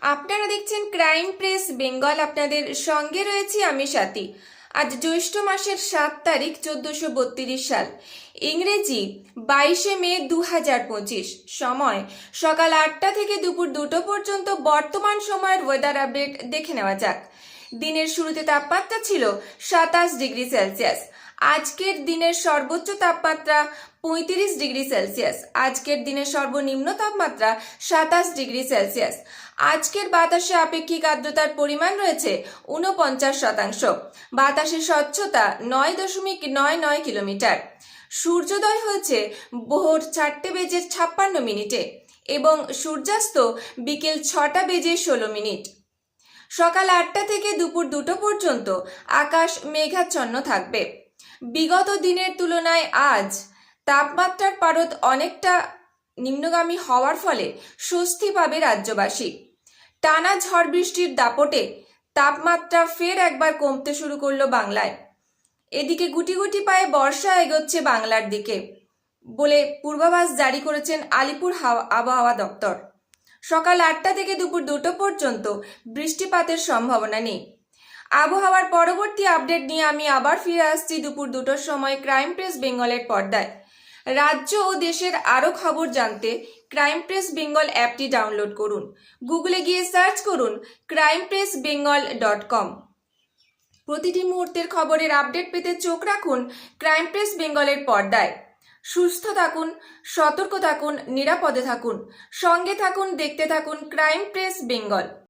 আপনারা দেখছেন crime press Bengal. আপনাদের সঙ্গে রয়েছি আমি স্বাতী। আজ জ্যৈষ্ঠ মাসের 7 তারিখ 1432 সাল, ইংরেজি 22 মে 2025। সময় সকাল 8টা থেকে দুপুর 2টো পর্যন্ত। বর্তমান সময়ের ওয়েদার আপডেট দেখে নেওয়া যাক। দিনের শুরুতে তাপমাত্রা ছিল 27 ডিগ্রি সেলসিয়াস। আজকের দিনের সর্বোচ্চ তাপমাত্রা 35 ডিগ্রি সেলসিয়াস। আজকের দিনের সর্বনিম্ন তাপমাত্রা 27 ডিগ্রি সেলসিয়াস। আজকের বাতাসে আপেক্ষিক আর্দ্রতার পরিমাণ রয়েছে 49%। বাতাসের স্বচ্ছতা 9.99 কিলোমিটার। সূর্যোদয় হয়েছে ভোর 4:56 এবং সূর্যাস্ত বিকেল 6:16। সকাল 8টা থেকে দুপুর 2টো পর্যন্ত আকাশ মেঘাচ্ছন্ন থাকবে। বিগত দিনের তুলনায় আজ তাপমাত্রার পারদ অনেকটা নিম্নগামী হওয়ার ফলে স্বস্তি পাবে রাজ্যবাসী। টানা ঝড় বৃষ্টির দাপটে তাপমাত্রা ফের একবার কমতে শুরু করলো বাংলায়। এদিকে গুটি গুটি পায়ে বর্ষা এগোচ্ছে বাংলার দিকে বলে পূর্বাভাস জারি করেছেন আলিপুর আবহাওয়া দপ্তর। সকাল 8টা থেকে দুপুর 2টো পর্যন্ত বৃষ্টিপাতের সম্ভাবনা নেই। আবহাওয়ার পরবর্তী আপডেট নিয়ে আমি আবার ফিরে আসছি দুপুর 2টোর সময় ক্রাইম প্রেস বেঙ্গলের পর্দায়। রাজ্য ও দেশের আরও খবর জানতে ক্রাইম প্রেস বেঙ্গল অ্যাপটি ডাউনলোড করুন। গুগলে গিয়ে সার্চ করুন crimepressbengal.com। প্রতিটি মুহূর্তের খবরের আপডেট পেতে চোখ রাখুন ক্রাইম প্রেস বেঙ্গলের পর্দায়। সুস্থ থাকুন, সতর্ক থাকুন, নিরাপদে থাকুন, সঙ্গে থাকুন, দেখতে থাকুন ক্রাইম প্রেস বেঙ্গল।